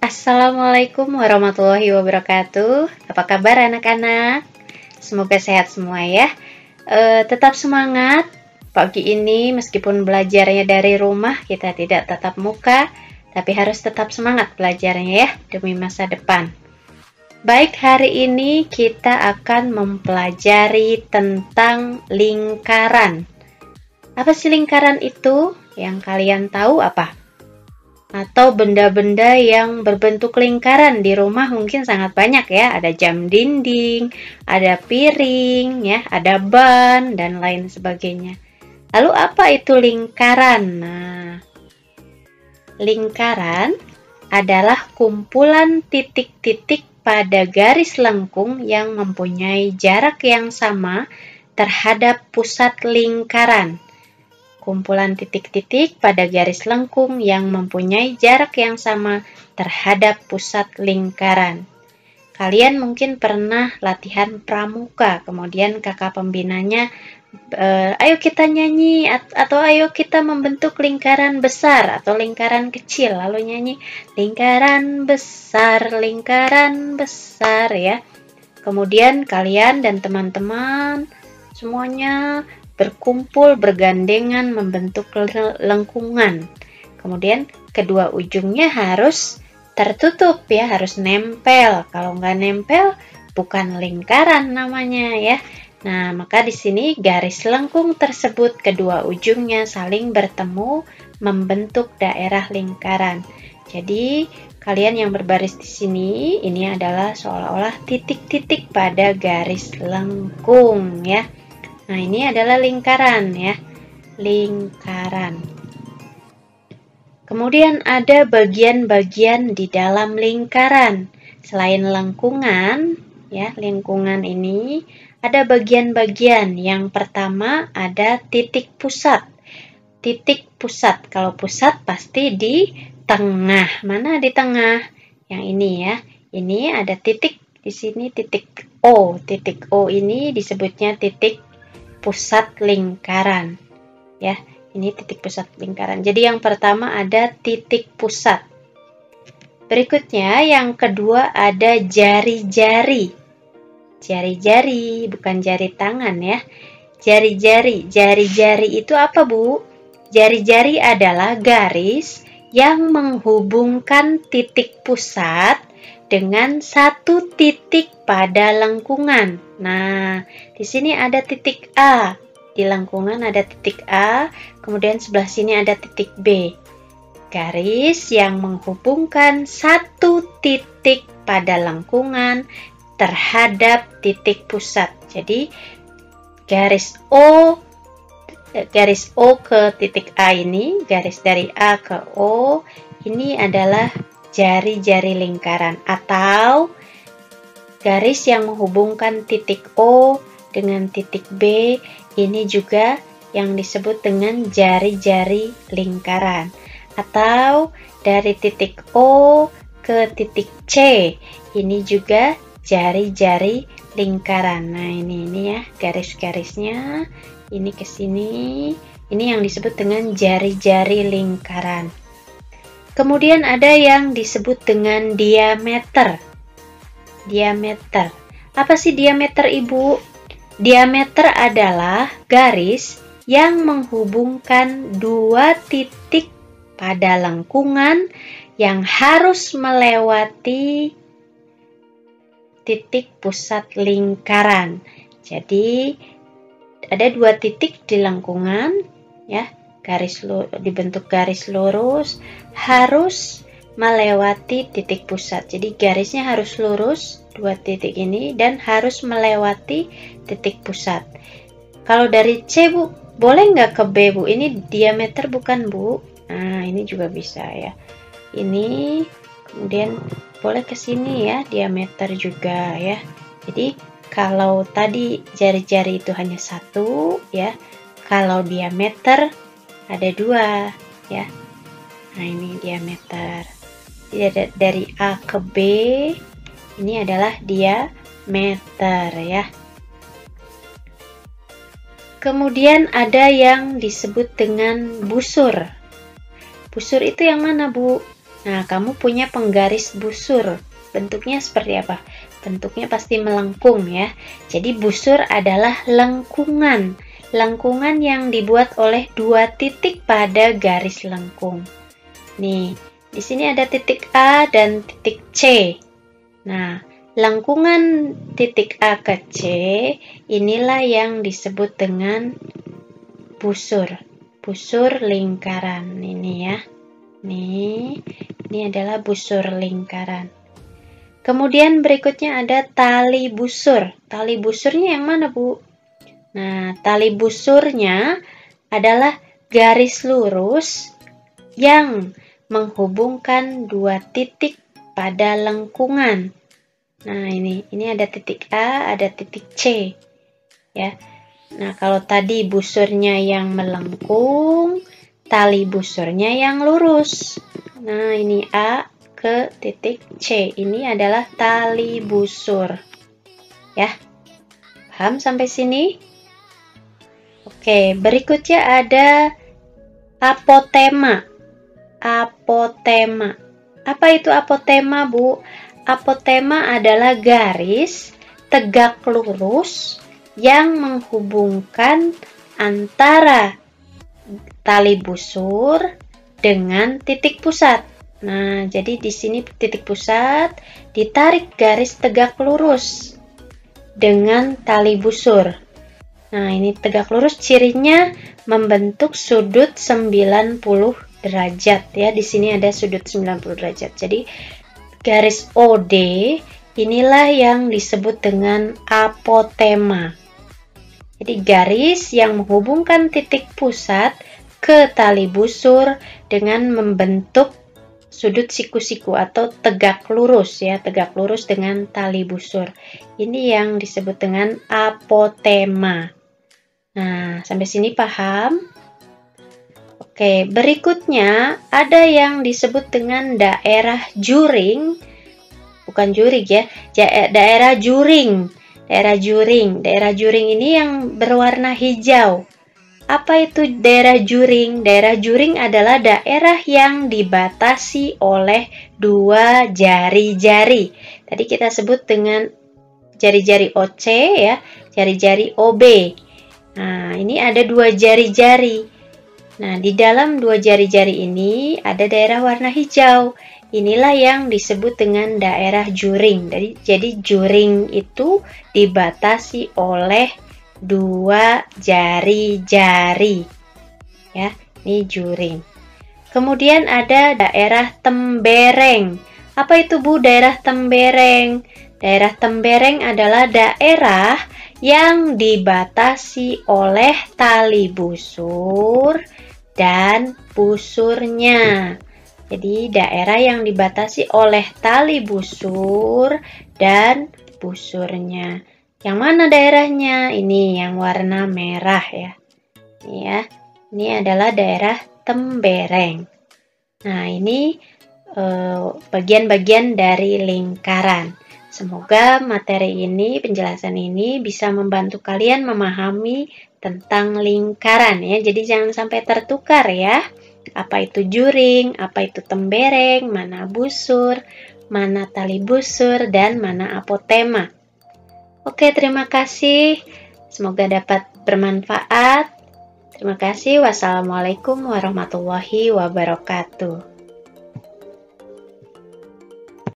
Assalamualaikum warahmatullahi wabarakatuh. Apa kabar anak-anak? Semoga sehat semua ya. Tetap semangat. Pagi ini meskipun belajarnya dari rumah, kita tidak tatap muka, tapi harus tetap semangat belajarnya ya, demi masa depan. Baik, hari ini kita akan mempelajari tentang lingkaran. Apa sih lingkaran itu? Yang kalian tahu apa? Atau benda-benda yang berbentuk lingkaran di rumah mungkin sangat banyak ya. Ada jam dinding, ada piring, ya, ada ban, dan lain sebagainya. Lalu apa itu lingkaran? Nah, lingkaran adalah kumpulan titik-titik pada garis lengkung yang mempunyai jarak yang sama terhadap pusat lingkaran. Kumpulan titik-titik pada garis lengkung yang mempunyai jarak yang sama terhadap pusat lingkaran. Kalian mungkin pernah latihan pramuka, kemudian kakak pembinanya, ayo kita nyanyi, atau ayo kita membentuk lingkaran besar atau lingkaran kecil, lalu nyanyi lingkaran besar ya. Kemudian kalian dan teman-teman semuanya berkumpul bergandengan membentuk lengkungan. Kemudian kedua ujungnya harus tertutup ya, harus nempel. Kalau nggak nempel bukan lingkaran namanya ya. Nah, maka di sini garis lengkung tersebut kedua ujungnya saling bertemu membentuk daerah lingkaran. Jadi kalian yang berbaris di sini ini adalah seolah-olah titik-titik pada garis lengkung ya. Nah, ini adalah lingkaran ya, lingkaran. Kemudian ada bagian-bagian di dalam lingkaran. Selain lengkungan, ya, lingkungan ini ada bagian-bagian. Yang pertama ada titik pusat. Titik pusat, kalau pusat pasti di tengah. Mana di tengah? Yang ini ya. Ini ada titik di sini, titik O. Titik O ini disebutnya titik pusat lingkaran ya, ini titik pusat lingkaran. Jadi yang pertama ada titik pusat. Berikutnya yang kedua ada jari-jari. Jari-jari bukan jari tangan ya, jari-jari. Jari-jari itu apa, Bu? Jari-jari adalah garis yang menghubungkan titik pusat dengan satu titik pada lengkungan. Nah, di sini ada titik A. Di lengkungan ada titik A, kemudian sebelah sini ada titik B. Garis yang menghubungkan satu titik pada lengkungan terhadap titik pusat. Jadi, garis O ke titik A ini, garis dari A ke O, ini adalah jari-jari lingkaran atau garis yang menghubungkan titik O dengan titik B, ini juga yang disebut dengan jari-jari lingkaran. Atau dari titik O ke titik C, ini juga jari-jari lingkaran. Nah, ini ya garis-garisnya, ini ke sini, ini yang disebut dengan jari-jari lingkaran. Kemudian ada yang disebut dengan diameter. Diameter. Apa sih diameter, Ibu? Diameter adalah garis yang menghubungkan dua titik pada lengkungan yang harus melewati titik pusat lingkaran. Jadi ada dua titik di lengkungan ya, dibentuk garis lurus harus melewati titik pusat. Jadi garisnya harus lurus dua titik ini dan harus melewati titik pusat. Kalau dari C, Bu, boleh nggak ke B, Bu? Ini diameter bukan, Bu? Nah, ini juga bisa ya. Ini kemudian boleh ke sini ya, diameter juga ya. Jadi kalau tadi jari-jari itu hanya satu ya, kalau diameter ada dua ya. Nah, ini diameter. Jadi dari A ke B ini adalah diameter ya. Kemudian ada yang disebut dengan busur. Busur itu yang mana, Bu? Nah, kamu punya penggaris busur. Bentuknya seperti apa? Bentuknya pasti melengkung ya. Jadi busur adalah lengkungan. Lengkungan yang dibuat oleh dua titik pada garis lengkung. Nih, di sini ada titik A dan titik C. Nah, lengkungan titik A ke C inilah yang disebut dengan busur. Busur lingkaran ini ya. Nih, ini adalah busur lingkaran. Kemudian berikutnya ada tali busur. Tali busurnya yang mana, Bu? Nah, tali busurnya adalah garis lurus yang menghubungkan dua titik pada lengkungan. Nah, ini ada titik A, ada titik C. Ya. Nah, kalau tadi busurnya yang melengkung, tali busurnya yang lurus. Nah, ini A ke titik C. Ini adalah tali busur. Ya. Paham sampai sini? Oke, berikutnya ada apotema. Apotema. Apa itu apotema, Bu? Apotema adalah garis tegak lurus yang menghubungkan antara tali busur dengan titik pusat. Nah, jadi di sini titik pusat ditarik garis tegak lurus dengan tali busur. Nah, ini tegak lurus cirinya membentuk sudut 90 derajat ya. Di sini ada sudut 90 derajat. Jadi garis OD inilah yang disebut dengan apotema. Jadi garis yang menghubungkan titik pusat ke tali busur dengan membentuk sudut siku-siku atau tegak lurus ya, tegak lurus dengan tali busur. Ini yang disebut dengan apotema. Nah, sampai sini paham? Oke, berikutnya ada yang disebut dengan daerah juring. Bukan jurig ya, daerah juring. Daerah juring. Daerah juring ini yang berwarna hijau. Apa itu daerah juring? Daerah juring adalah daerah yang dibatasi oleh dua jari-jari. Tadi kita sebut dengan jari-jari OC ya, jari-jari OB. Nah, ini ada dua jari-jari. Nah, di dalam dua jari-jari ini ada daerah warna hijau. Inilah yang disebut dengan daerah juring. Jadi juring itu dibatasi oleh dua jari-jari. Ya, ini juring. Kemudian ada daerah tembereng. Apa itu, Bu, daerah tembereng? Daerah tembereng adalah daerah yang dibatasi oleh tali busur dan busurnya. Jadi daerah yang dibatasi oleh tali busur dan busurnya. Yang mana daerahnya? Ini yang warna merah ya. Ini ya. Ini adalah daerah tembereng. Nah, ini bagian-bagian dari lingkaran. Semoga materi ini, penjelasan ini bisa membantu kalian memahami tentang lingkaran ya. Jadi jangan sampai tertukar ya. Apa itu juring, apa itu tembereng, mana busur, mana tali busur, dan mana apotema. Oke, terima kasih. Semoga dapat bermanfaat. Terima kasih. Wassalamualaikum warahmatullahi wabarakatuh.